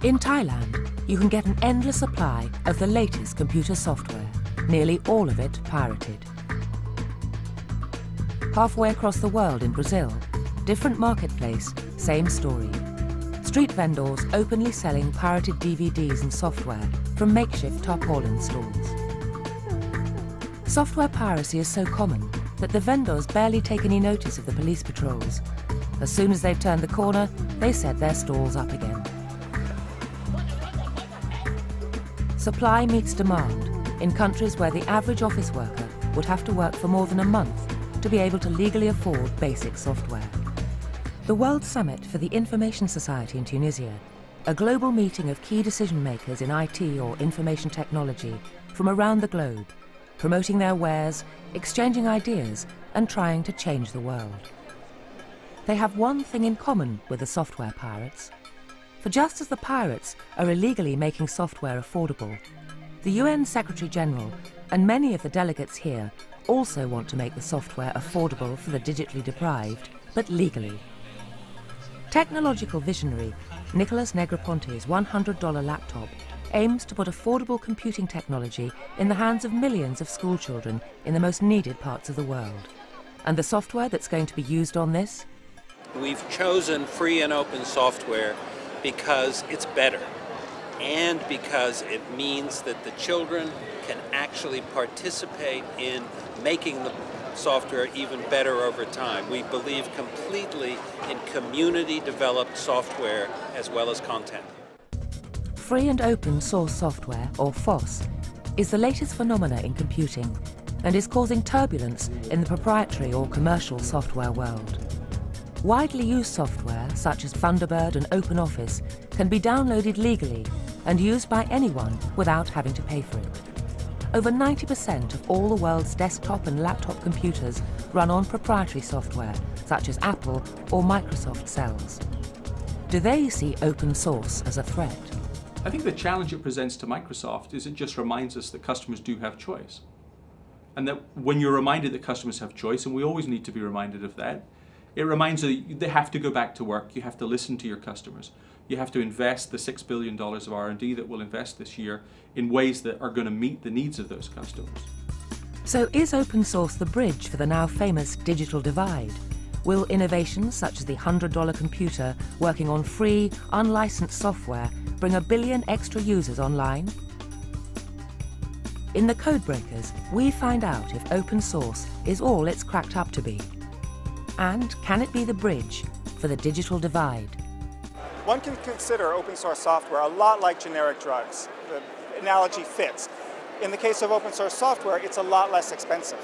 In Thailand, you can get an endless supply of the latest computer software, nearly all of it pirated. Halfway across the world in Brazil, different marketplace, same story. Street vendors openly selling pirated DVDs and software from makeshift tarpaulin stalls. Software piracy is so common that the vendors barely take any notice of the police patrols. As soon as they've turned the corner, they set their stalls up again. Supply meets demand in countries where the average office worker would have to work for more than a month to be able to legally afford basic software. The World Summit for the Information Society in Tunisia, a global meeting of key decision makers in IT or information technology from around the globe, promoting their wares, exchanging ideas, and trying to change the world. They have one thing in common with the software pirates. For just as the pirates are illegally making software affordable, the UN Secretary General and many of the delegates here also want to make the software affordable for the digitally deprived, but legally. Technological visionary Nicholas Negroponte's $100 laptop aims to put affordable computing technology in the hands of millions of schoolchildren in the most needed parts of the world. And the software that's going to be used on this? We've chosen free and open software because it's better and because it means that the children can actually participate in making the software even better over time. We believe completely in community-developed software as well as content. Free and open source software, or FOSS, is the latest phenomena in computing and is causing turbulence in the proprietary or commercial software world. Widely used software, such as Thunderbird and OpenOffice, can be downloaded legally and used by anyone without having to pay for it. Over 90% of all the world's desktop and laptop computers run on proprietary software, such as Apple or Microsoft sells. Do they see open source as a threat? I think the challenge it presents to Microsoft is it just reminds us that customers do have choice. And that when you're reminded that customers have choice, and we always need to be reminded of that, it reminds them that they have to go back to work, you have to listen to your customers. You have to invest the $6 billion of R&D that we'll invest this year in ways that are going to meet the needs of those customers. So is open source the bridge for the now famous digital divide? Will innovations such as the $100 computer working on free, unlicensed software bring 1 billion extra users online? In the Codebreakers, we find out if open source is all it's cracked up to be. And can it be the bridge for the digital divide? One can consider open source software a lot like generic drugs. The analogy fits. In the case of open source software, it's a lot less expensive.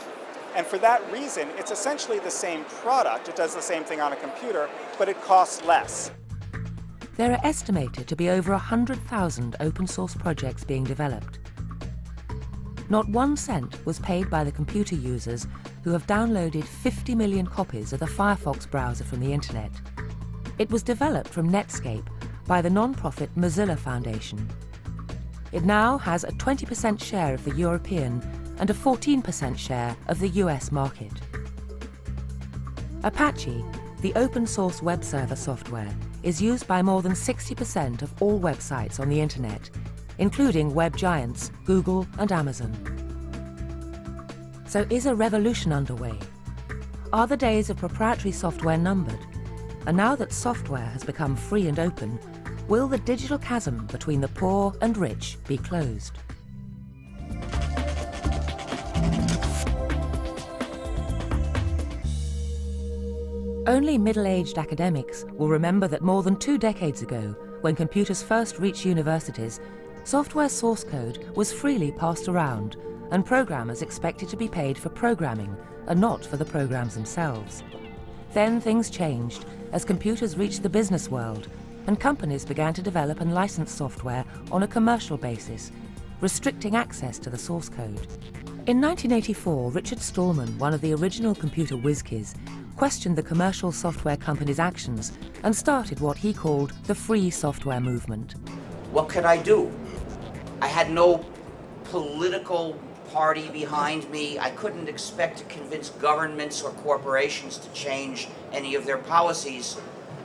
And for that reason, it's essentially the same product. It does the same thing on a computer, but it costs less. There are estimated to be over 100,000 open source projects being developed. Not 1 cent was paid by the computer users who have downloaded 50 million copies of the Firefox browser from the internet. It was developed from Netscape by the non-profit Mozilla Foundation. It now has a 20% share of the European and a 14% share of the US market. Apache, the open source web server software, is used by more than 60% of all websites on the internet, including web giants Google and Amazon. So is a revolution underway? Are the days of proprietary software numbered? And now that software has become free and open, will the digital chasm between the poor and rich be closed? Only middle-aged academics will remember that more than 2 decades ago, when computers first reached universities, software source code was freely passed around, and programmers expected to be paid for programming and not for the programs themselves. Then things changed as computers reached the business world, and companies began to develop and license software on a commercial basis, restricting access to the source code. In 1984, Richard Stallman, one of the original computer whiz-kids, questioned the commercial software companies' actions and started what he called the free software movement. What could I do? I had no political party behind me. I couldn't expect to convince governments or corporations to change any of their policies.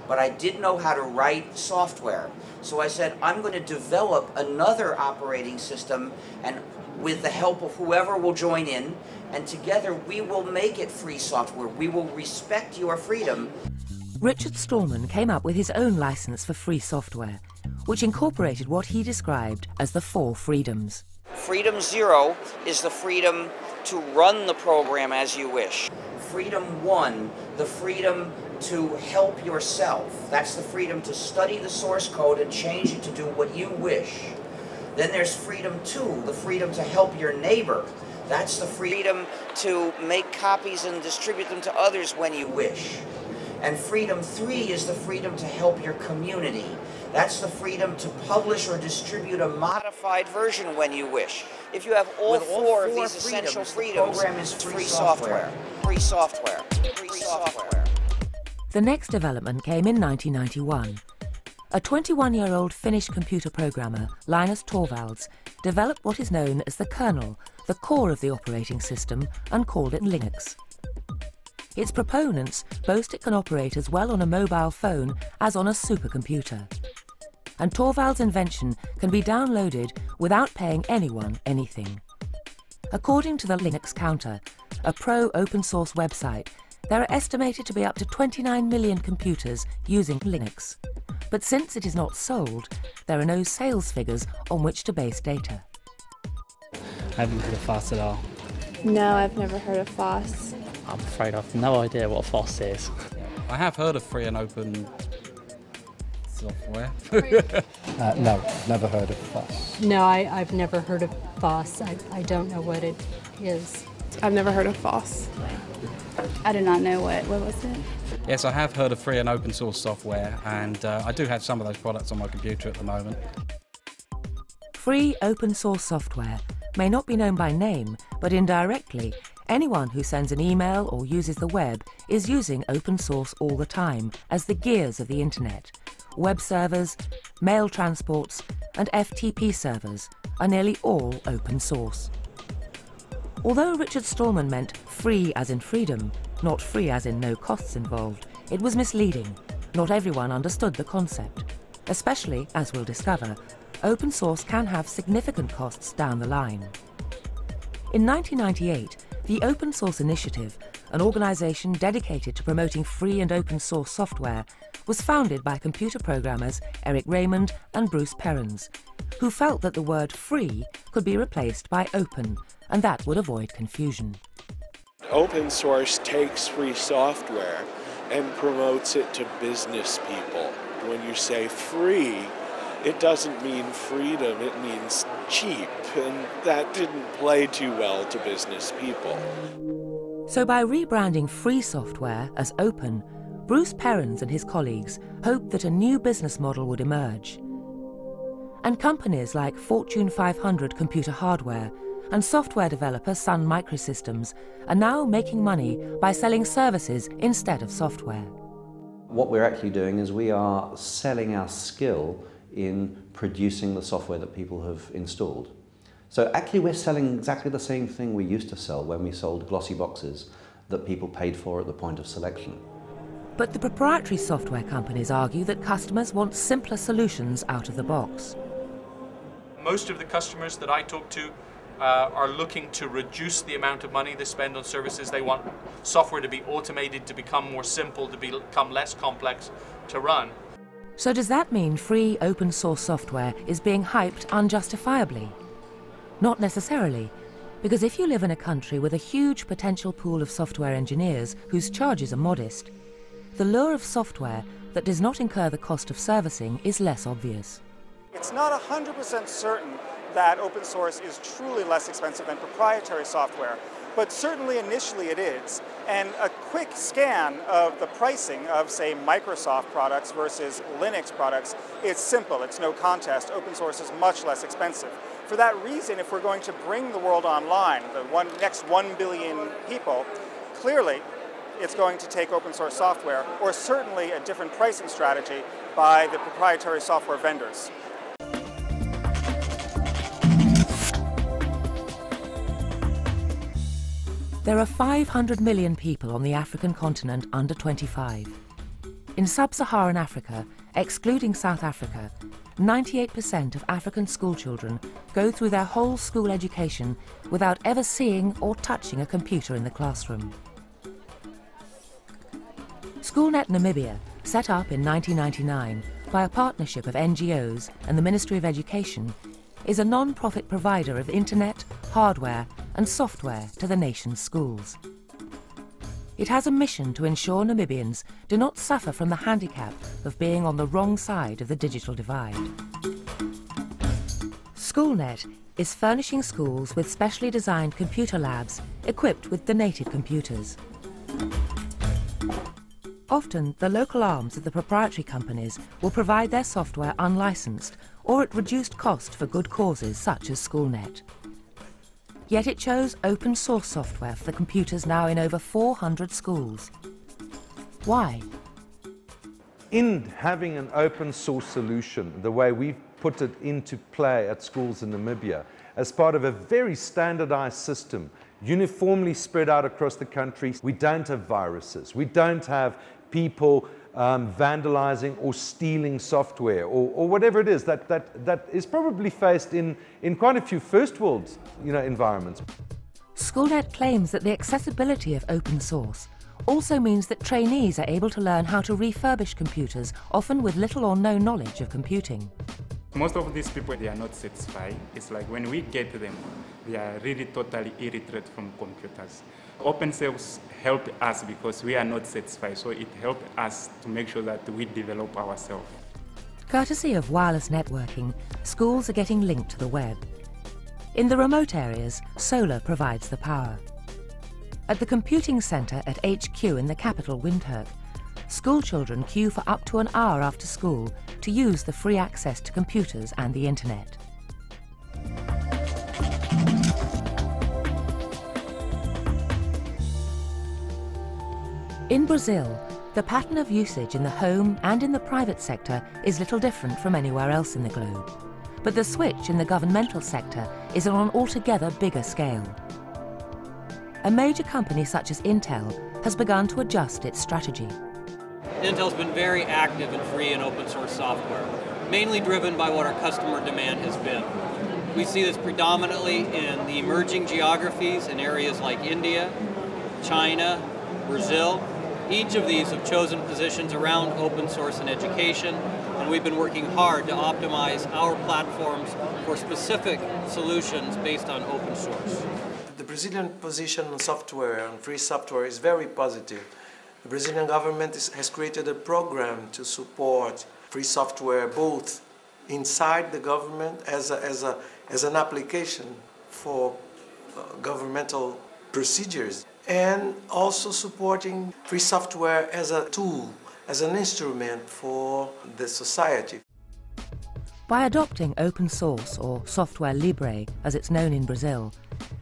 but I didn't know how to write software. So I said, I'm going to develop another operating system, and with the help of whoever will join in, and together we will make it free software. We will respect your freedom. Richard Stallman came up with his own license for free software, which incorporated what he described as the 4 freedoms. Freedom 0 is the freedom to run the program as you wish. Freedom 1, the freedom to help yourself. That's the freedom to study the source code and change it to do what you wish. Then there's freedom 2, the freedom to help your neighbor. That's the freedom to make copies and distribute them to others when you wish. And freedom 3 is the freedom to help your community. That's the freedom to publish or distribute a modified version when you wish. If you have all four of these essential freedoms, the program is free software. Free software. Free software. The next development came in 1991. A 21-year-old Finnish computer programmer, Linus Torvalds, developed what is known as the kernel, the core of the operating system, and called it Linux. Its proponents boast it can operate as well on a mobile phone as on a supercomputer. And Torvalds' invention can be downloaded without paying anyone anything. According to the Linux Counter, a pro open source website, there are estimated to be up to 29 million computers using Linux. But since it is not sold, there are no sales figures on which to base data. I haven't heard of FOSS at all. No, I've never heard of FOSS. I'm afraid I've no idea what FOSS is. I have heard of free and open software. No, never heard of FOSS. No, I've never heard of FOSS. I don't know what it is. I've never heard of FOSS. I do not know what was it? Yes, I have heard of free and open source software, and I do have some of those products on my computer at the moment. Free open source software may not be known by name, but indirectly, anyone who sends an email or uses the web is using open source all the time as the gears of the internet. Web servers, mail transports, and FTP servers are nearly all open source. Although Richard Stallman meant free as in freedom, not free as in no costs involved, it was misleading. Not everyone understood the concept. Especially, as we'll discover, open source can have significant costs down the line. In 1998, the Open Source Initiative, an organisation dedicated to promoting free and open source software, was founded by computer programmers Eric Raymond and Bruce Perens, who felt that the word free could be replaced by open, and that would avoid confusion. Open source takes free software and promotes it to business people. When you say free, it doesn't mean freedom, it means cheap, and that didn't play too well to business people. So by rebranding free software as open, Bruce Perens and his colleagues hoped that a new business model would emerge. And companies like Fortune 500 Computer Hardware and software developer Sun Microsystems are now making money by selling services instead of software. What we're actually doing is we are selling our skill in producing the software that people have installed. So actually we're selling exactly the same thing we used to sell when we sold glossy boxes that people paid for at the point of selection. But the proprietary software companies argue that customers want simpler solutions out of the box. Most of the customers that I talk to are looking to reduce the amount of money they spend on services. They want software to be automated, to become more simple, to become less complex to run. So does that mean free open source software is being hyped unjustifiably? Not necessarily, because if you live in a country with a huge potential pool of software engineers whose charges are modest, the lure of software that does not incur the cost of servicing is less obvious. It's not 100% certain that open source is truly less expensive than proprietary software, but certainly initially it is. And a quick scan of the pricing of, say, Microsoft products versus Linux products is simple. It's no contest. Open source is much less expensive. For that reason, if we're going to bring the world online, the next 1 billion people, clearly it's going to take open source software, or certainly a different pricing strategy by the proprietary software vendors. There are 500 million people on the African continent under 25. In sub-Saharan Africa, excluding South Africa, 98% of African schoolchildren go through their whole school education without ever seeing or touching a computer in the classroom. SchoolNet Namibia, set up in 1999 by a partnership of NGOs and the Ministry of Education, is a non-profit provider of internet, hardware and software to the nation's schools. It has a mission to ensure Namibians do not suffer from the handicap of being on the wrong side of the digital divide. SchoolNet is furnishing schools with specially designed computer labs equipped with donated computers. Often, the local arms of the proprietary companies will provide their software unlicensed or at reduced cost for good causes such as SchoolNet. Yet it chose open source software for the computers now in over 400 schools. Why? In having an open source solution, the way we've put it into play at schools in Namibia, as part of a very standardized system, uniformly spread out across the country, we don't have viruses, we don't have people vandalizing or stealing software or whatever it is that is probably faced in quite a few first world environments. SchoolNet claims that the accessibility of open source also means that trainees are able to learn how to refurbish computers, often with little or no knowledge of computing. Most of these people, they are not satisfied. It's like when we get them, they are really totally illiterate from computers. Open source helped us because we are not satisfied, so it helped us to make sure that we develop ourselves. Courtesy of wireless networking, schools are getting linked to the web. In the remote areas, solar provides the power. At the computing centre at HQ in the capital, Windhoek, school children queue for up to an hour after school to use the free access to computers and the internet. In Brazil, the pattern of usage in the home and in the private sector is little different from anywhere else in the globe. But the switch in the governmental sector is on an altogether bigger scale. A major company such as Intel has begun to adjust its strategy. Intel's been very active in free and open source software, mainly driven by what our customer demand has been. We see this predominantly in the emerging geographies in areas like India, China, Brazil. Each of these have chosen positions around open source and education, and we've been working hard to optimize our platforms for specific solutions based on open source. The Brazilian position on software, on free software, is very positive. The Brazilian government has created a program to support free software both inside the government as an application for governmental procedures, and also supporting free software as a tool, as an instrument for the society. By adopting open source, or software libre as it's known in Brazil,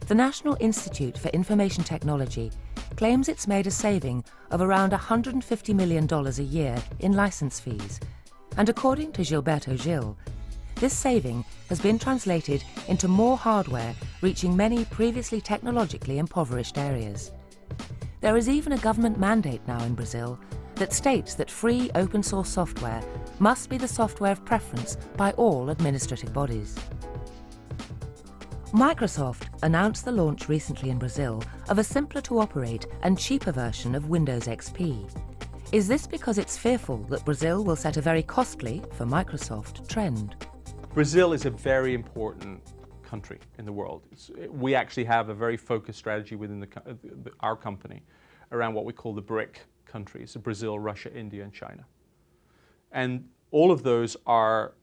the National Institute for Information Technology claims it's made a saving of around $150 million a year in license fees. And according to Gilberto Gil, this saving has been translated into more hardware reaching many previously technologically impoverished areas. There is even a government mandate now in Brazil that states that free open source software must be the software of preference by all administrative bodies. Microsoft announced the launch recently in Brazil of a simpler to operate and cheaper version of Windows XP. Is this because it's fearful that Brazil will set a very costly, for Microsoft, trend? Brazil is a very important country in the world. We actually have a very focused strategy within our company around what we call the BRIC countries, Brazil, Russia, India, and China. And all of those are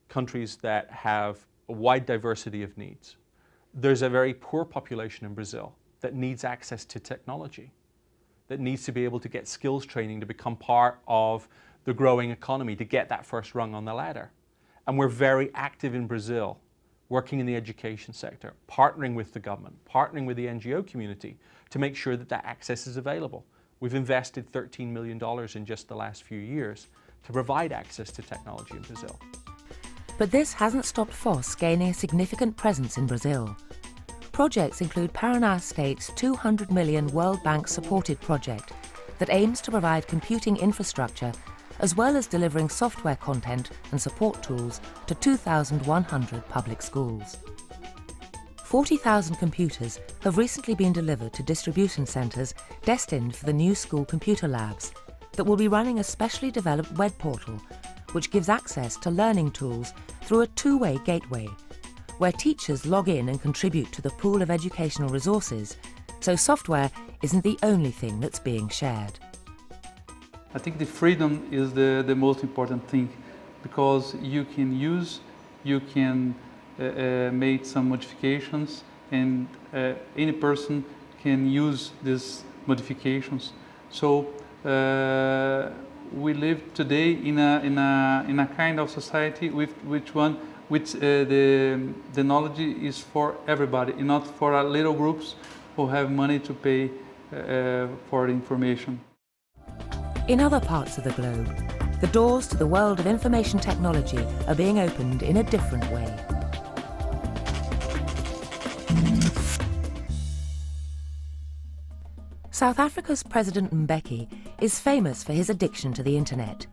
countries that have a wide diversity of needs. There's a very poor population in Brazil that needs access to technology, that needs to be able to get skills training to become part of the growing economy, to get that first rung on the ladder. And we're very active in Brazil, working in the education sector, partnering with the government, partnering with the NGO community to make sure that that access is available. We've invested $13 million in just the last few years to provide access to technology in Brazil. But this hasn't stopped FOSS gaining a significant presence in Brazil. Projects include Paraná State's $200 million World Bank-supported project that aims to provide computing infrastructure as well as delivering software content and support tools to 2,100 public schools. 40,000 computers have recently been delivered to distribution centres destined for the new school computer labs that will be running a specially developed web portal which gives access to learning tools through a two-way gateway, where teachers log in and contribute to the pool of educational resources, so software isn't the only thing that's being shared. I think the freedom is the most important thing, because you can use, you can make some modifications, and any person can use these modifications. So we live today in a kind of society which the knowledge is for everybody, and not for little groups who have money to pay for the information. In other parts of the globe, the doors to the world of information technology are being opened in a different way. South Africa's President Mbeki is famous for his addiction to the internet.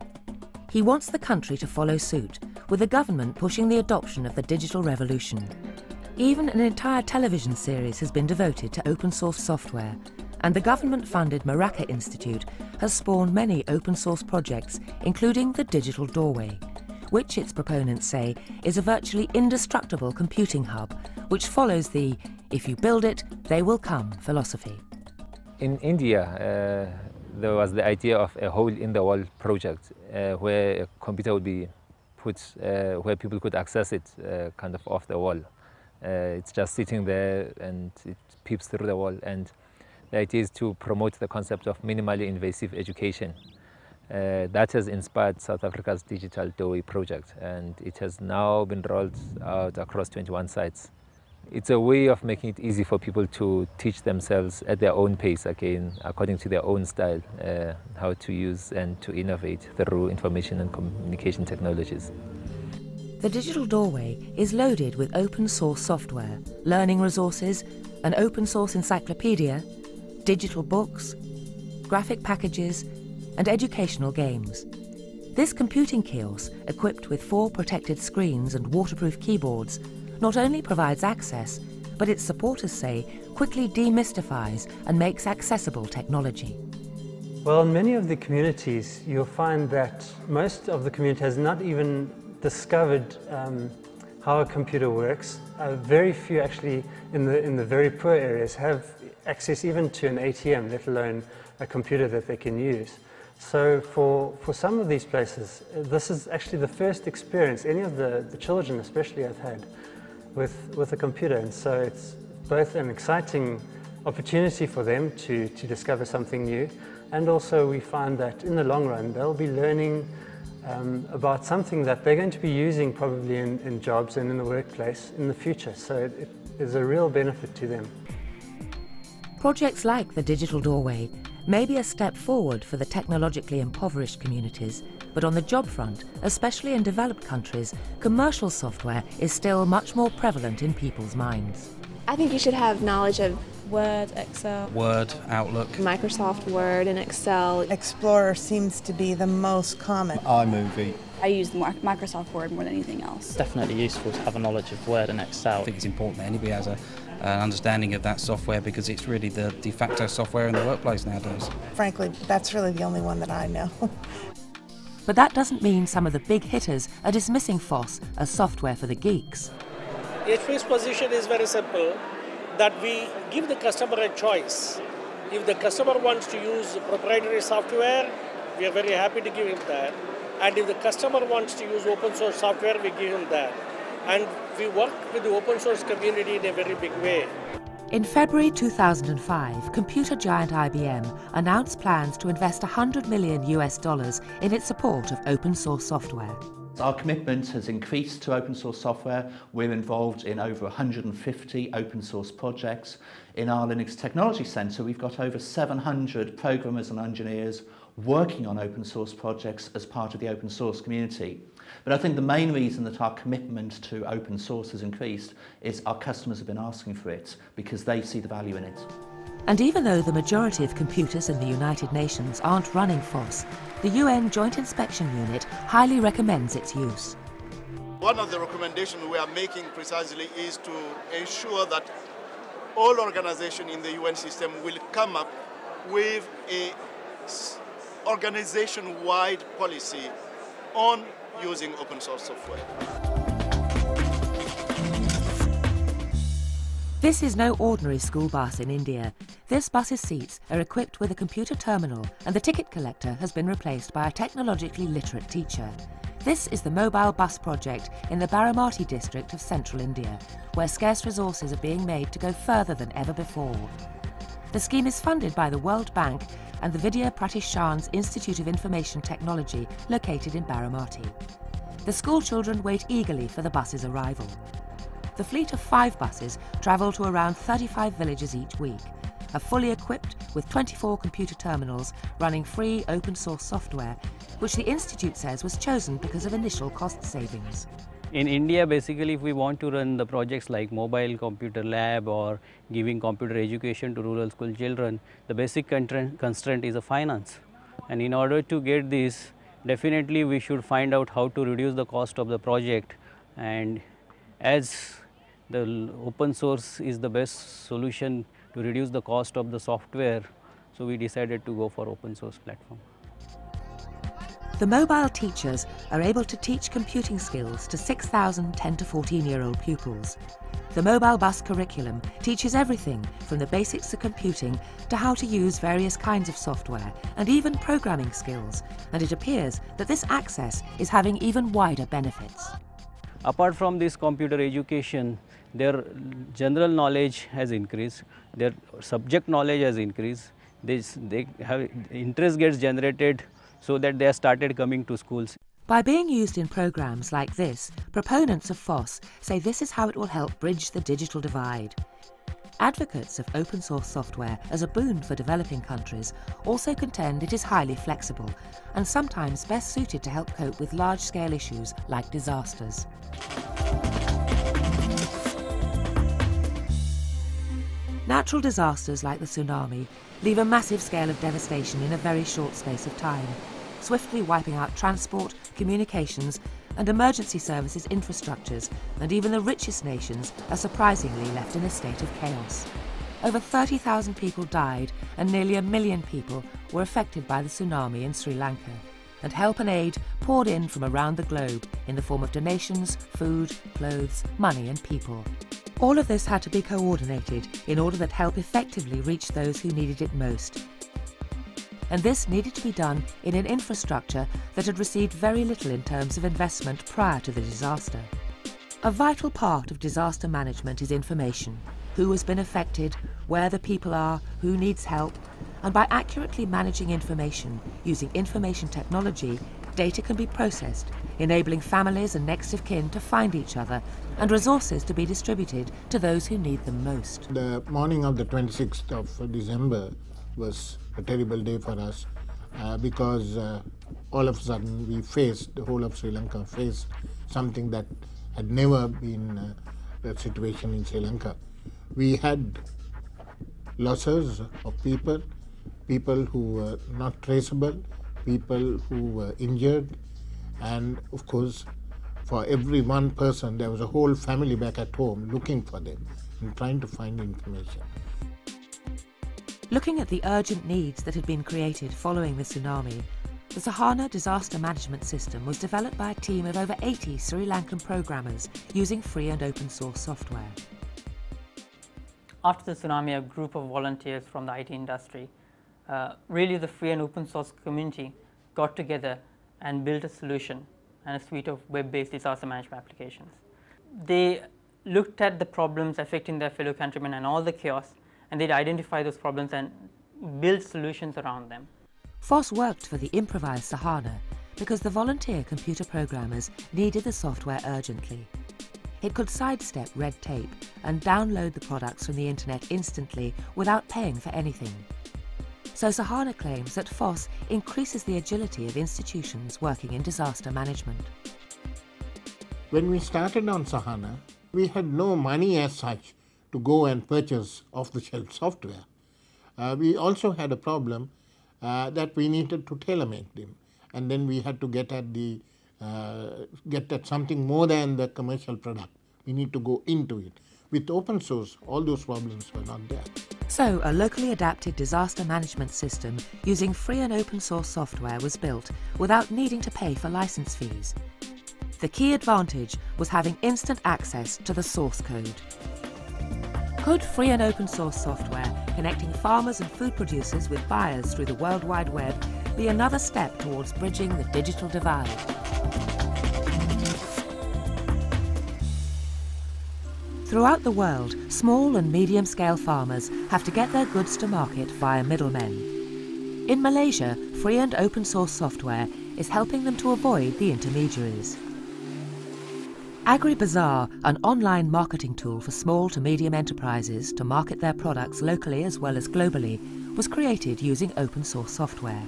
He wants the country to follow suit, with the government pushing the adoption of the digital revolution. Even an entire television series has been devoted to open source software, and the government-funded Maraka Institute has spawned many open source projects, including the Digital Doorway, which its proponents say is a virtually indestructible computing hub, which follows the "if you build it, they will come" philosophy. In India, there was the idea of a hole-in-the-wall project where a computer would be put where people could access it kind of off the wall. It's just sitting there and it peeps through the wall. And the idea is to promote the concept of minimally invasive education. That has inspired South Africa's Digital Doorway project, and it has now been rolled out across 21 sites. It's a way of making it easy for people to teach themselves at their own pace, again, according to their own style, how to use and to innovate through information and communication technologies. The Digital Doorway is loaded with open source software, learning resources, an open source encyclopedia, digital books, graphic packages, and educational games. This computing kiosk, equipped with 4 protected screens and waterproof keyboards, not only provides access, but its supporters say quickly demystifies and makes accessible technology. Well, in many of the communities, you'll find that most of the community has not even discovered how a computer works. Very few actually in the very poor areas have access even to an ATM, let alone a computer that they can use. So for some of these places, this is actually the first experience any of the children especially have had with a computer, and so it's both an exciting opportunity for them to discover something new, and also we find that in the long run they'll be learning about something that they're going to be using probably in jobs and in the workplace in the future, so it is a real benefit to them. Projects like the Digital Doorway may be a step forward for the technologically impoverished communities, but on the job front, especially in developed countries, commercial software is still much more prevalent in people's minds. I think you should have knowledge of Word, Excel. Word, Outlook. Microsoft Word and Excel. Explorer seems to be the most common. iMovie. I use Microsoft Word more than anything else. It's definitely useful to have a knowledge of Word and Excel. I think it's important that anybody has an understanding of that software, because it's really the de facto software in the workplace nowadays. Frankly, that's really the only one that I know. But that doesn't mean some of the big hitters are dismissing FOSS as software for the geeks. HP's position is very simple, that we give the customer a choice. If the customer wants to use proprietary software, we are very happy to give him that. And if the customer wants to use open source software, we give him that. And we work with the open source community in a very big way. In February 2005, computer giant IBM announced plans to invest $100 million in its support of open source software. Our commitment has increased to open source software. We're involved in over 150 open source projects. In our Linux Technology Centre, we've got over 700 programmers and engineers working on open source projects as part of the open source community. But I think the main reason that our commitment to open source has increased is our customers have been asking for it because they see the value in it. And even though the majority of computers in the United Nations aren't running FOSS, the UN Joint Inspection Unit highly recommends its use. One of the recommendations we are making precisely is to ensure that all organizations in the UN system will come up with a organization-wide policy on using open source software. This is no ordinary school bus in India. This bus's seats are equipped with a computer terminal, and the ticket collector has been replaced by a technologically literate teacher. This is the mobile bus project in the Baramati district of central India, where scarce resources are being made to go further than ever before. The scheme is funded by the World Bank and the Vidya Pratishan's Institute of Information Technology, located in Baramati. The school children wait eagerly for the bus's arrival. The fleet of 5 buses travel to around 35 villages each week, are fully equipped with 24 computer terminals running free open source software, which the Institute says was chosen because of initial cost savings. In India, basically, if we want to run the projects like mobile computer lab or giving computer education to rural school children, the basic constraint is a finance. And in order to get this, definitely we should find out how to reduce the cost of the project. And as the open source is the best solution to reduce the cost of the software, so we decided to go for open source platform. The mobile teachers are able to teach computing skills to 6,000 10 to 14-year-old pupils. The mobile bus curriculum teaches everything from the basics of computing to how to use various kinds of software and even programming skills, and it appears that this access is having even wider benefits. Apart from this computer education, their general knowledge has increased, their subject knowledge has increased, interest gets generated so that they have started coming to schools. By being used in programs like this, proponents of FOSS say this is how it will help bridge the digital divide. Advocates of open source software as a boon for developing countries also contend it is highly flexible and sometimes best suited to help cope with large-scale issues like disasters. Natural disasters like the tsunami leave a massive scale of devastation in a very short space of time, swiftly wiping out transport, communications and emergency services infrastructures, and even the richest nations are surprisingly left in a state of chaos. Over 30,000 people died and nearly 1 million people were affected by the tsunami in Sri Lanka, and help and aid poured in from around the globe in the form of donations, food, clothes, money and people. All of this had to be coordinated in order that help effectively reached those who needed it most. And this needed to be done in an infrastructure that had received very little in terms of investment prior to the disaster. A vital part of disaster management is information. Who has been affected, where the people are, who needs help, and by accurately managing information using information technology, data can be processed, enabling families and next of kin to find each other and resources to be distributed to those who need them most. The morning of the 26th of December was a terrible day for us because all of a sudden the whole of Sri Lanka faced something that had never been the situation in Sri Lanka. We had losses of people who were not traceable, people who were injured, and of course for every one person there was a whole family back at home looking for them and trying to find information. Looking at the urgent needs that had been created following the tsunami, the Sahana disaster management system was developed by a team of over 80 Sri Lankan programmers using free and open source software. After the tsunami, a group of volunteers from the IT industry, really the free and open source community, got together and built a solution and a suite of web-based disaster management applications. They looked at the problems affecting their fellow countrymen and all the chaos, and they'd identify those problems and build solutions around them. FOSS worked for the improvised Sahana because the volunteer computer programmers needed the software urgently. It could sidestep red tape and download the products from the internet instantly without paying for anything. So Sahana claims that FOSS increases the agility of institutions working in disaster management. When we started on Sahana, we had no money as such to go and purchase off-the-shelf software. we also had a problem that we needed to tailor-make them, and then we had to get at something more than the commercial product. We need to go into it. With open source, all those problems were not there. So, a locally adapted disaster management system using free and open source software was built without needing to pay for license fees. The key advantage was having instant access to the source code. Could free and open source software connecting farmers and food producers with buyers through the World Wide Web be another step towards bridging the digital divide? Throughout the world, small and medium-scale farmers have to get their goods to market via middlemen. In Malaysia, free and open source software is helping them to avoid the intermediaries. AgriBazaar, an online marketing tool for small to medium enterprises to market their products locally as well as globally, was created using open source software.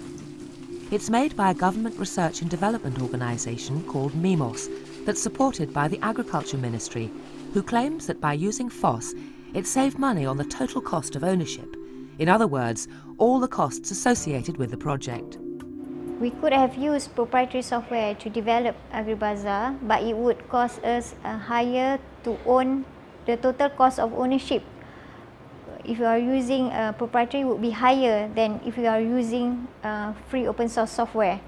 It's made by a government research and development organisation called MIMOS that's supported by the Agriculture Ministry, who claims that by using FOSS, it saved money on the total cost of ownership. In other words, all the costs associated with the project. We could have used proprietary software to develop AgriBazaar, but it would cost us higher to own the total cost of ownership. If you are using proprietary, it would be higher than if you are using free open source software.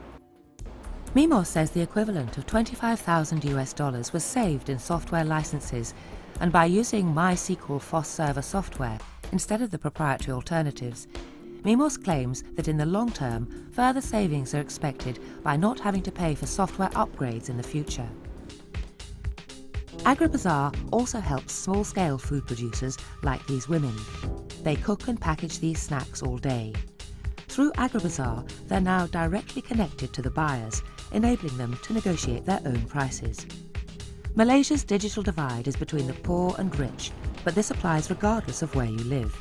MIMOS says the equivalent of $25,000 was saved in software licenses, and by using MySQL FOSS server software instead of the proprietary alternatives, MIMOS claims that in the long term, further savings are expected by not having to pay for software upgrades in the future. AgriBazaar also helps small-scale food producers like these women. They cook and package these snacks all day. Through AgriBazaar, they're now directly connected to the buyers, enabling them to negotiate their own prices. Malaysia's digital divide is between the poor and rich, but this applies regardless of where you live.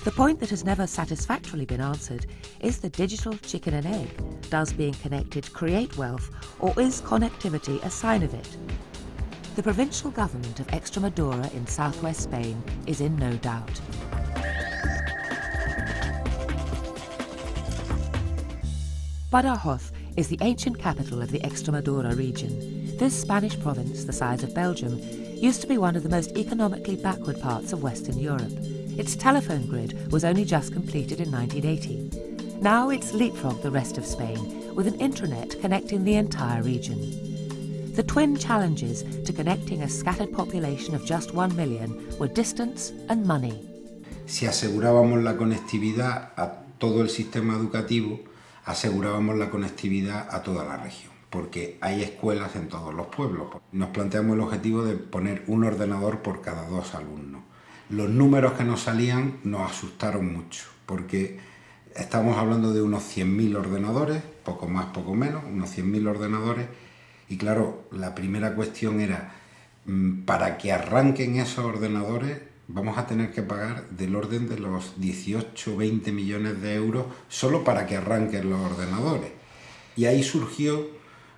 The point that has never satisfactorily been answered is the digital chicken and egg. Does being connected create wealth, or is connectivity a sign of it? The provincial government of Extremadura in southwest Spain is in no doubt. Badajoz is the ancient capital of the Extremadura region. This Spanish province, the size of Belgium, used to be one of the most economically backward parts of Western Europe. Its telephone grid was only just completed in 1980. Now it's leapfrogged the rest of Spain with an intranet connecting the entire region. The twin challenges to connecting a scattered population of just 1 million were distance and money. Si asegurábamos la conectividad a todo el sistema educativo, asegurábamos la conectividad a toda la región, porque hay escuelas en todos los pueblos. Nos planteamos el objetivo de poner un ordenador por cada 2 alumnos. Los números que nos salían nos asustaron mucho, porque estamos hablando de unos 100.000 ordenadores, poco más, poco menos, unos 100.000 ordenadores, y claro, la primera cuestión era, para que arranquen esos ordenadores, vamos a tener que pagar del orden de los 18 o 20 millones de euros solo para que arranquen los ordenadores. Y ahí surgió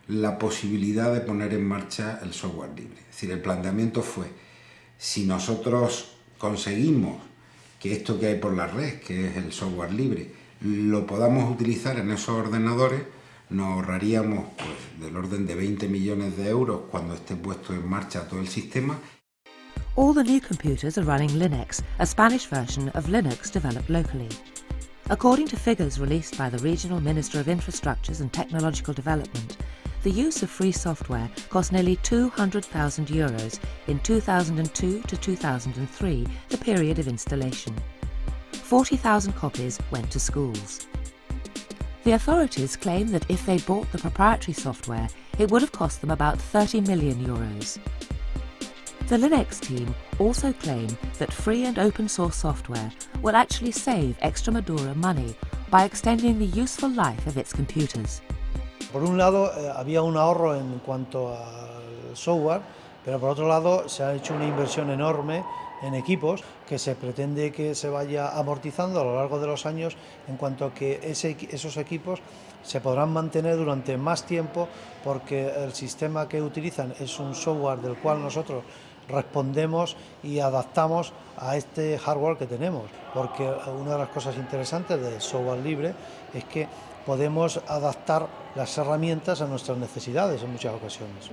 la posibilidad de poner en marcha el software libre. Es decir, el planteamiento fue, si nosotros conseguimos que esto que hay por la red, que es el software libre, lo podamos utilizar en esos ordenadores, nos ahorraríamos pues, del orden de 20 millones de euros cuando esté puesto en marcha todo el sistema. All the new computers are running Linux, a Spanish version of Linux developed locally. According to figures released by the Regional Minister of Infrastructures and Technological Development, the use of free software cost nearly €200,000 in 2002 to 2003, the period of installation. 40,000 copies went to schools. The authorities claim that if they bought the proprietary software, it would have cost them about €30 million. The Linux team also claim that free and open source software will actually save Extremadura money by extending the useful life of its computers. Por un lado, había un ahorro en cuanto al software, pero por otro lado se ha hecho una inversión enorme en equipos que se pretende que se vaya amortizando a lo largo de los años, en cuanto a que esos equipos se podrán mantener durante más tiempo, porque el sistema que utilizan es un software del cual nosotros respondemos y adaptamos a este hardware que tenemos, porque una de las cosas interesantes del software libre es que podemos adaptar las herramientas a nuestras necesidades en muchas ocasiones.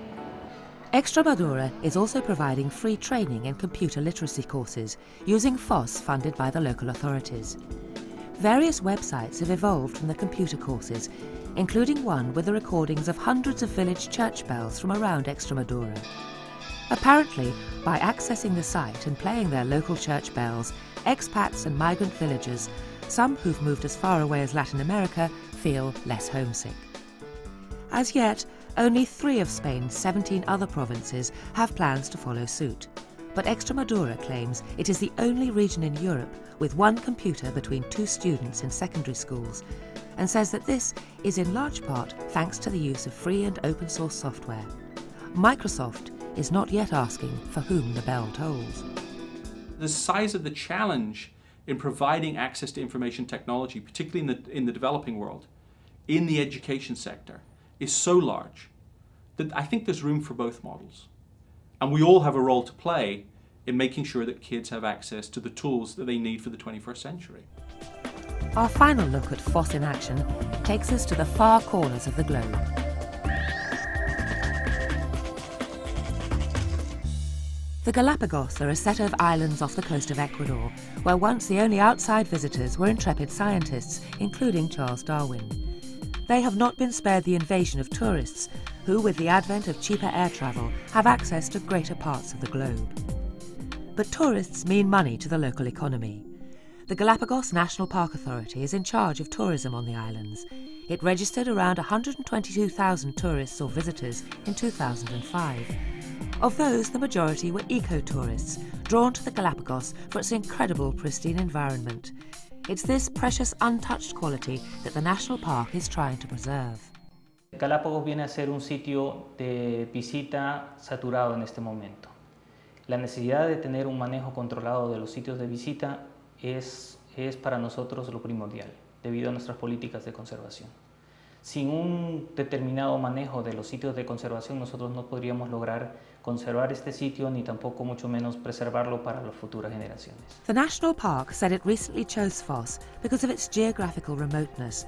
Extremadura is also providing free training in computer literacy courses using FOSS funded by the local authorities. Various websites have evolved from the computer courses, including one with the recordings of hundreds of village church bells from around Extremadura. Apparently, by accessing the site and playing their local church bells, expats and migrant villagers, some who've moved as far away as Latin America, feel less homesick. As yet, only 3 of Spain's 17 other provinces have plans to follow suit. But Extremadura claims it is the only region in Europe with 1 computer between 2 students in secondary schools, and says that this is in large part thanks to the use of free and open source software. Microsoft is not yet asking for whom the bell tolls. The size of the challenge in providing access to information technology, particularly in the developing world, in the education sector, is so large that I think there's room for both models. And we all have a role to play in making sure that kids have access to the tools that they need for the 21st century. Our final look at FOSS in action takes us to the far corners of the globe. The Galapagos are a set of islands off the coast of Ecuador, where once the only outside visitors were intrepid scientists, including Charles Darwin. They have not been spared the invasion of tourists, who, with the advent of cheaper air travel, have access to greater parts of the globe. But tourists mean money to the local economy. The Galapagos National Park Authority is in charge of tourism on the islands. It registered around 122,000 tourists or visitors in 2005. Of those, the majority were eco-tourists, drawn to the Galapagos for its incredible pristine environment. It's this precious untouched quality that the national park is trying to preserve. Galápagos viene a ser un sitio de visita saturado en este momento. La necesidad de tener un manejo controlado de los sitios de visita es para nosotros lo primordial, debido a nuestras políticas de conservación. Sin un determinado manejo de los sitios de conservación, nosotros no podríamos lograr conservar este sitio ni tampoco mucho menos preservarlo para las futuras generaciones. The National Park said it recently chose FOSS because of its geographical remoteness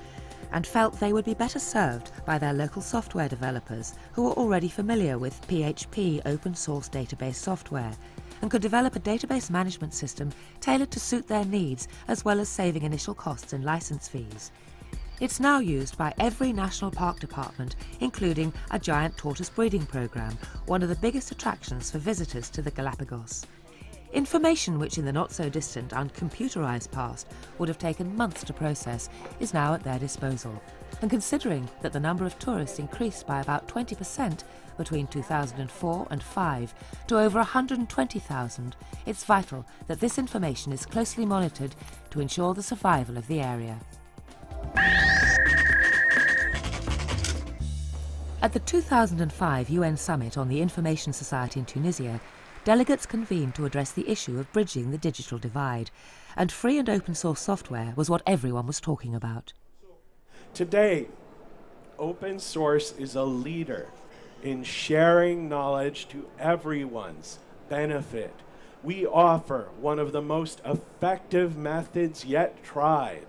and felt they would be better served by their local software developers who were already familiar with PHP open source database software and could develop a database management system tailored to suit their needs as well as saving initial costs and license fees. It's now used by every national park department, including a giant tortoise breeding program, one of the biggest attractions for visitors to the Galapagos. Information which in the not-so-distant and computerised past would have taken months to process is now at their disposal. And considering that the number of tourists increased by about 20% between 2004 and 5 to over 120,000, it's vital that this information is closely monitored to ensure the survival of the area. At the 2005 UN Summit on the Information Society in Tunisia, delegates convened to address the issue of bridging the digital divide, and free and open source software was what everyone was talking about. Today, open source is a leader in sharing knowledge to everyone's benefit. We offer one of the most effective methods yet tried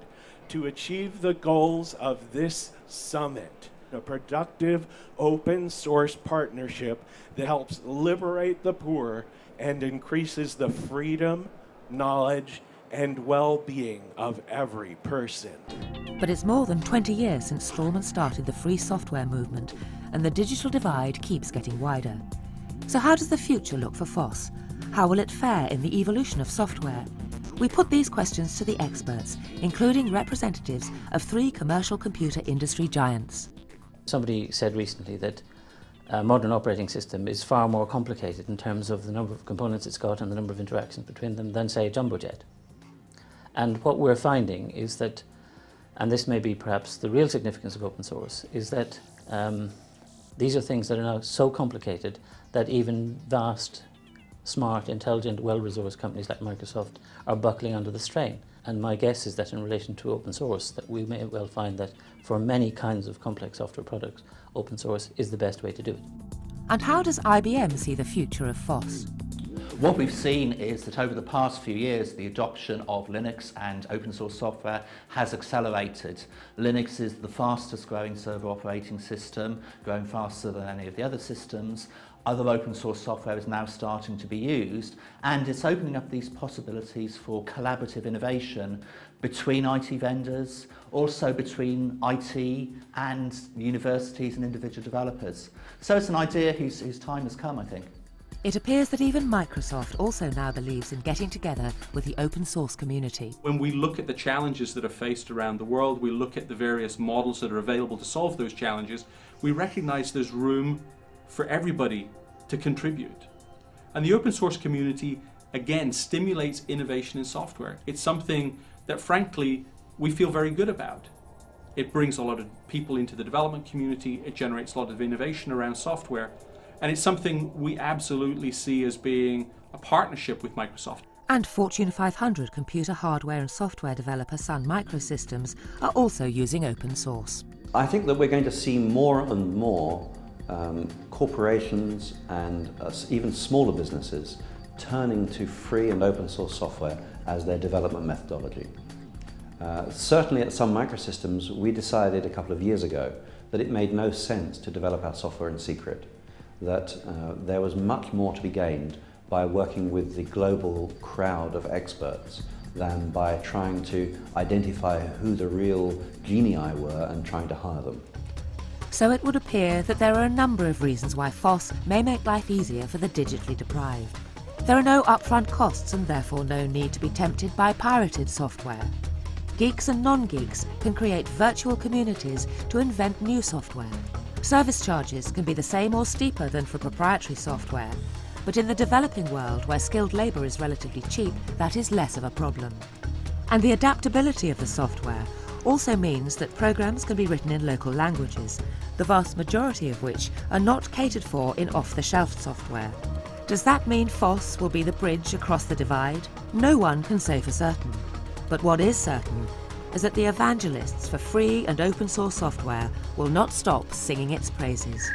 to achieve the goals of this summit, a productive open source partnership that helps liberate the poor and increases the freedom, knowledge, and well-being of every person. But it's more than 20 years since Stallman started the free software movement, and the digital divide keeps getting wider. So how does the future look for FOSS? How will it fare in the evolution of software? We put these questions to the experts, including representatives of 3 commercial computer industry giants. Somebody said recently that a modern operating system is far more complicated in terms of the number of components it's got and the number of interactions between them than, say, a jumbo jet. And what we're finding is that, and this may be perhaps the real significance of open source, is that these are things that are now so complicated that even vast, smart, intelligent, well-resourced companies like Microsoft are buckling under the strain. And my guess is that in relation to open source, that we may well find that for many kinds of complex software products, open source is the best way to do it. And how does IBM see the future of FOSS? What we've seen is that over the past few years, the adoption of Linux and open source software has accelerated. Linux is the fastest growing server operating system, growing faster than any of the other systems. Other open source software is now starting to be used, and it's opening up these possibilities for collaborative innovation between IT vendors, also between IT and universities and individual developers. So it's an idea whose time has come, I think. It appears that even Microsoft also now believes in getting together with the open source community. When we look at the challenges that are faced around the world, we look at the various models that are available to solve those challenges, we recognize there's room for everybody to contribute. And the open source community, again, stimulates innovation in software. It's something that, frankly, we feel very good about. It brings a lot of people into the development community, it generates a lot of innovation around software, and it's something we absolutely see as being a partnership with Microsoft. And Fortune 500 computer hardware and software developer Sun Microsystems are also using open source. I think that we're going to see more and more corporations and even smaller businesses turning to free and open source software as their development methodology. Certainly at Sun Microsystems, we decided a couple of years ago that it made no sense to develop our software in secret, that there was much more to be gained by working with the global crowd of experts than by trying to identify who the real genii were and trying to hire them. So it would appear that there are a number of reasons why FOSS may make life easier for the digitally deprived. There are no upfront costs and therefore no need to be tempted by pirated software. Geeks and non-geeks can create virtual communities to invent new software. Service charges can be the same or steeper than for proprietary software, but in the developing world where skilled labour is relatively cheap, that is less of a problem. And the adaptability of the software also means that programs can be written in local languages, the vast majority of which are not catered for in off-the-shelf software. Does that mean FOSS will be the bridge across the divide? No one can say for certain. But what is certain is that the evangelists for free and open source software will not stop singing its praises.